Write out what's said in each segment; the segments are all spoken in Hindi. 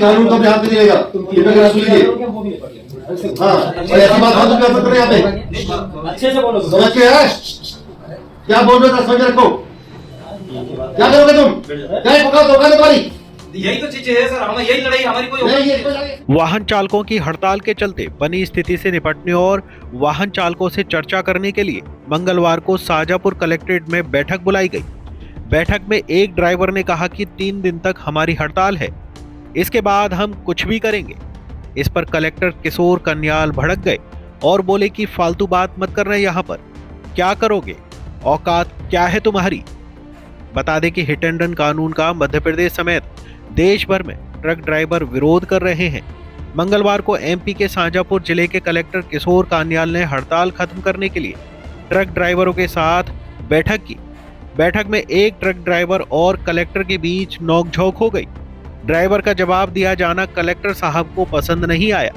कानून तो हाथ में दिएगा, ये सुनिए। हाँ, ऐसी बात हम कर सकते हैं यहाँ पे। अच्छे से बोलो। समझ के है क्या बोल रहे हो? समझ रखो। क्या करोगे तुम? क्या पकड़ो धोखा दे तुम्हारी? यही तो चीजें है सर, हमें यही लड़ाई हमारी कोई वाहन चालकों की हड़ताल के चलते बनी स्थिति से निपटने और वाहन चालकों से चर्चा करने के लिए मंगलवार को शाजापुर कलेक्ट्रेट में बैठक बुलाई गई। बैठक में एक ड्राइवर ने कहा कि 3 दिन तक हमारी हड़ताल है, इसके बाद हम कुछ भी करेंगे। इस पर कलेक्टर किशोर कन्याल भड़क गए और बोले कि फालतू बात मत करना, यहाँ पर क्या करोगे, औकात क्या है तुम्हारी। बता दें कि हिट एंड रन कानून का मध्य प्रदेश समेत देश भर में ट्रक ड्राइवर विरोध कर रहे हैं। मंगलवार को एमपी के शाजापुर जिले के कलेक्टर किशोर कान्याल ने हड़ताल खत्म करने के लिए ट्रक ड्राइवरों के साथ बैठक की। बैठक में एक ट्रक ड्राइवर और कलेक्टर के बीच नोकझोंक हो गई। ड्राइवर का जवाब दिया जाना कलेक्टर साहब को पसंद नहीं आया।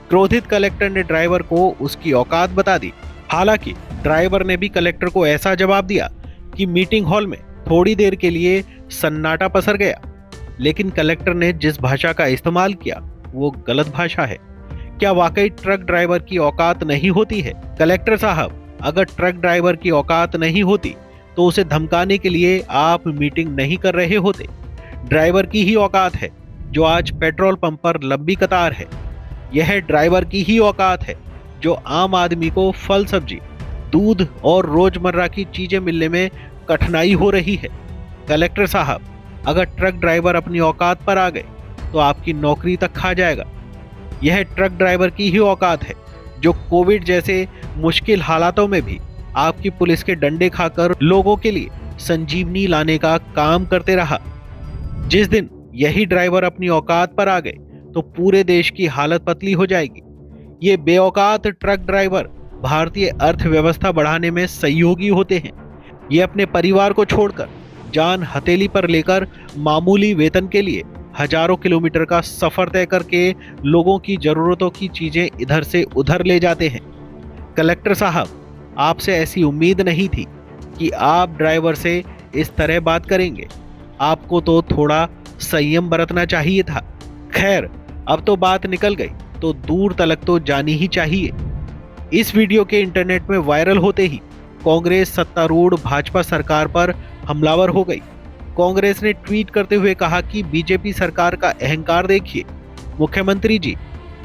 क्रोधित कलेक्टर ने ड्राइवर को उसकी औकात बता दी। हालांकि ड्राइवर ने भी कलेक्टर को ऐसा जवाब दिया कि मीटिंग हॉल में थोड़ी देर के लिए सन्नाटा पसर गया। लेकिन कलेक्टर ने जिस भाषा का इस्तेमाल किया वो गलत भाषा है। क्या वाकई ट्रक ड्राइवर की औकात नहीं होती है? कलेक्टर साहब, अगर ट्रक ड्राइवर की औकात नहीं होती तो उसे धमकाने के लिए आप मीटिंग नहीं कर रहे होते। ड्राइवर की ही औकात है जो आज पेट्रोल पंप पर लंबी कतार है। यह ड्राइवर की ही औकात है जो आम आदमी को फल सब्जी, दूध और रोजमर्रा की चीजें मिलने में कठिनाई हो रही है। कलेक्टर साहब, अगर ट्रक ड्राइवर अपनी औकात पर आ गए तो आपकी नौकरी तक खा जाएगा। यह ट्रक ड्राइवर की ही औकात है जो कोविड जैसे मुश्किल हालातों में भी आपकी पुलिस के डंडे खाकर लोगों के लिए संजीवनी लाने का काम करते रहा। जिस दिन यही ड्राइवर अपनी औकात पर आ गए तो पूरे देश की हालत पतली हो जाएगी। ये बेऔकात ट्रक ड्राइवर भारतीय अर्थव्यवस्था बढ़ाने में सहयोगी होते हैं। ये अपने परिवार को छोड़कर जान हथेली पर लेकर मामूली वेतन के लिए हजारों किलोमीटर का सफर तय करके लोगों की जरूरतों की चीजें इधर से उधर ले जाते हैं। कलेक्टर साहब, आपसे ऐसी उम्मीद नहीं थी कि आप ड्राइवर से इस तरह बात करेंगे। आपको तो थोड़ा संयम बरतना चाहिए था। खैर, अब तो बात निकल गई तो दूर तलक तो जानी ही चाहिए। इस वीडियो के इंटरनेट में वायरल होते ही कांग्रेस सत्तारूढ़ भाजपा सरकार पर हमलावर हो गई। कांग्रेस ने ट्वीट करते हुए कहा कि बीजेपी सरकार का अहंकार देखिए। मुख्यमंत्री जी,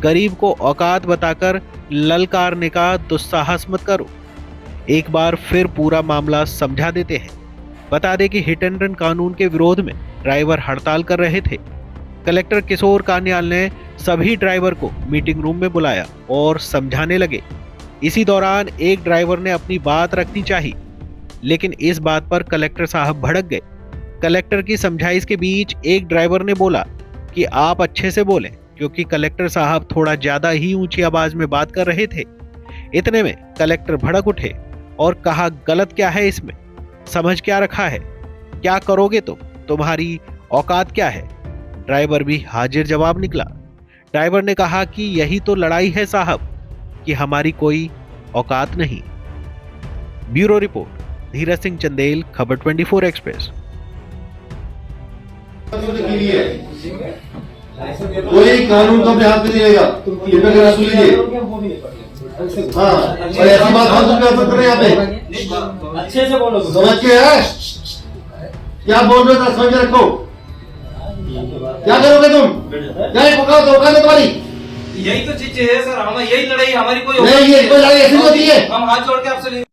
गरीब को औकात बताकर ललकारने का दुस्साहस मत करो। एक बार फिर पूरा मामला समझा देते हैं। बता दें कि हिट एंड रन कानून के विरोध में ड्राइवर हड़ताल कर रहे थे। कलेक्टर किशोर कान्याल ने सभी ड्राइवर को मीटिंग रूम में बुलाया और समझाने लगे। इसी दौरान एक ड्राइवर ने अपनी बात रखनी चाहिए, लेकिन इस बात पर कलेक्टर साहब भड़क गए। कलेक्टर की समझाइश के बीच एक ड्राइवर ने बोला कि आप अच्छे से बोलें, क्योंकि कलेक्टर साहब थोड़ा ज्यादा ही ऊंची आवाज में बात कर रहे थे। इतने में कलेक्टर भड़क उठे और कहा, गलत क्या है इसमें? समझ क्या रखा है? क्या करोगे तुम? तुम्हारी औकात क्या है? ड्राइवर भी हाजिर जवाब निकला। ड्राइवर ने कहा कि यही तो लड़ाई है साहब, कि हमारी कोई औकात नहीं। ब्यूरो रिपोर्ट, धीरज सिंह चंदेल, खबर 24 एक्सप्रेस। कोई कानून तो हाथ में दिएगा, ये सुनिए। हाँ, ऐसी बात हम कर सकते हैं यहाँ पे। अच्छे से बोलो। समझ के है क्या बोल रहे हो? समझ रखो। क्या करोगे तुम? क्या पकड़ो धोखा दे तुम्हारी? यही तो चीजें है सर, हमें यही लड़ाई हमारी कोई नहीं, ये लड़ाई ऐसी होती है। हम हाथ जोड़ के आपसे